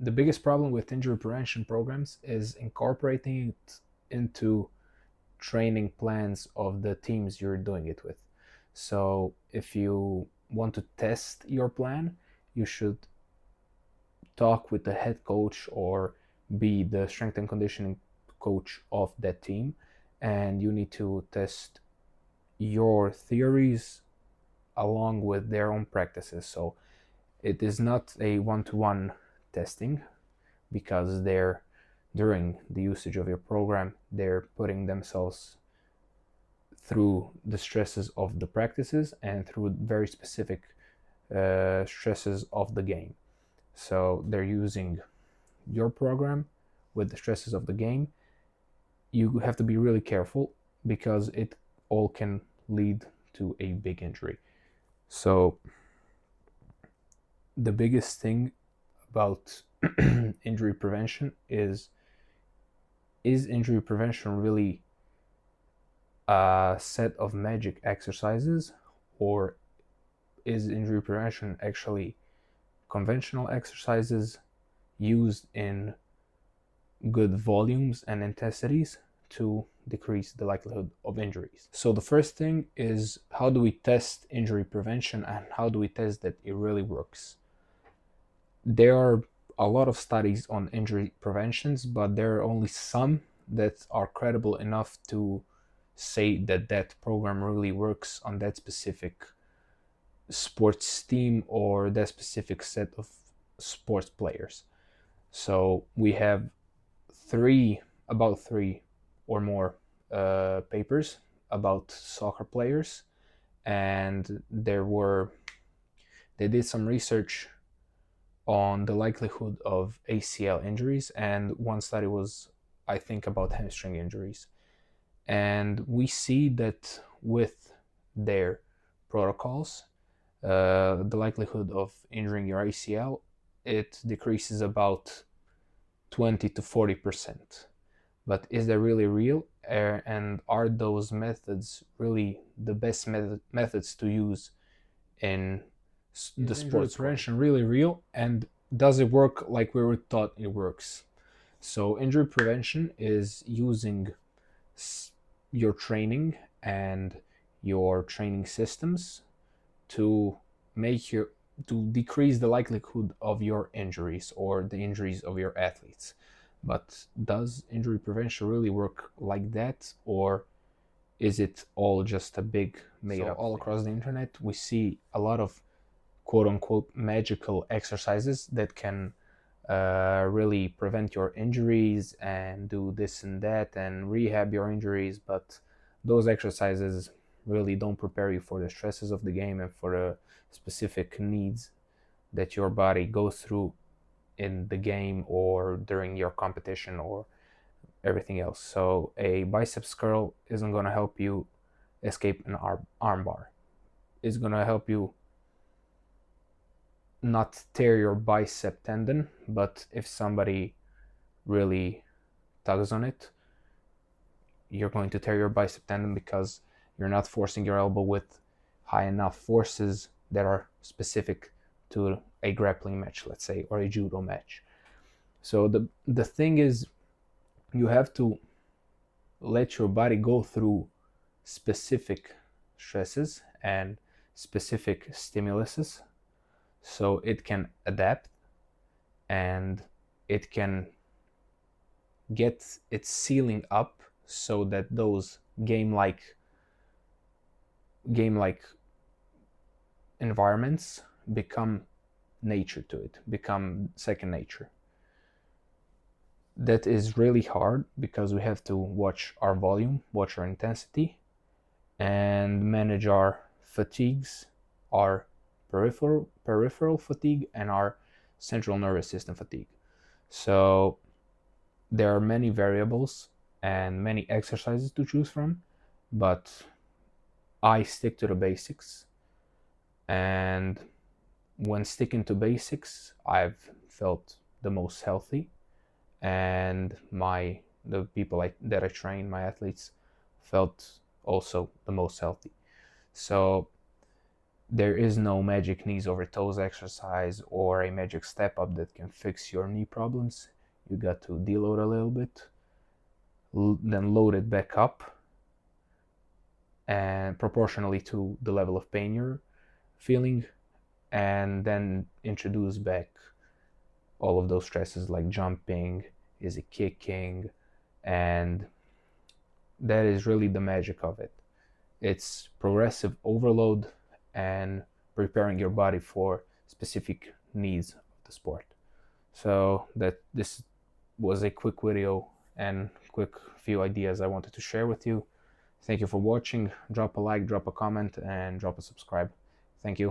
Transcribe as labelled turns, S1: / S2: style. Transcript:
S1: The biggest problem with injury prevention programs is incorporating it into training plans of the teams you're doing it with. So if you want to test your plan, you should talk with the head coach or be the strength and conditioning coach of that team, and you need to test your theories along with their own practices. So it is not a one-to-one testing, because they're during the usage of your program, they're putting themselves through the stresses of the practices and through very specific stresses of the game. So they're using your program with the stresses of the game. You have to be really careful because it all can lead to a big injury. So the biggest thing about injury prevention is injury prevention really a set of magic exercises, or is injury prevention actually conventional exercises used in good volumes and intensities to decrease the likelihood of injuries? So the first thing is, how do we test injury prevention and how do we test that it really works? There are a lot of studies on injury preventions, but there are only some that are credible enough to say that that program really works on that specific sports team or that specific set of sports players. So we have about three or more papers about soccer players, and they did some research on the likelihood of ACL injuries, and one study was, I think, about hamstring injuries. And we see that with their protocols, the likelihood of injuring your ACL, it decreases about 20 to 40%. But is that really real? And are those methods really the best methods to use in the sports prevention really real, and does it work like we were taught it works? So injury prevention is using your training and your training systems to make your to decrease the likelihood of your injuries or the injuries of your athletes. But does injury prevention really work like that, or is it all just a big made up all thing? Across the internet we see a lot of quote unquote magical exercises that can really prevent your injuries and do this and that and rehab your injuries, but those exercises really don't prepare you for the stresses of the game and for the specific needs that your body goes through in the game or during your competition or everything else. So a biceps curl isn't going to help you escape an arm bar. It's going to help you not tear your bicep tendon, but if somebody really tugs on it, you're going to tear your bicep tendon because you're not forcing your elbow with high enough forces that are specific to a grappling match, let's say, or a judo match. So the thing is, you have to let your body go through specific stresses and specific stimuluses so it can adapt and it can get its ceiling up so that those game like environments become nature to it, become second nature. That is really hard because we have to watch our volume, watch our intensity, and manage our fatigues, our peripheral fatigue and our central nervous system fatigue. So there are many variables and many exercises to choose from, but I stick to the basics. And when sticking to basics, I've felt the most healthy, and the people that I train, my athletes, felt also the most healthy. So There is no magic knees over toes exercise or a magic step up that can fix your knee problems. You got to deload a little bit, then load it back up, and proportionally to the level of pain you're feeling, and then introduce back all of those stresses like jumping, easy kicking, and that is really the magic of it. It's progressive overload and preparing your body for specific needs of the sport. So that this was a quick video and quick few ideas I wanted to share with you. Thank you for watching. Drop a like, drop a comment, and drop a subscribe. Thank you.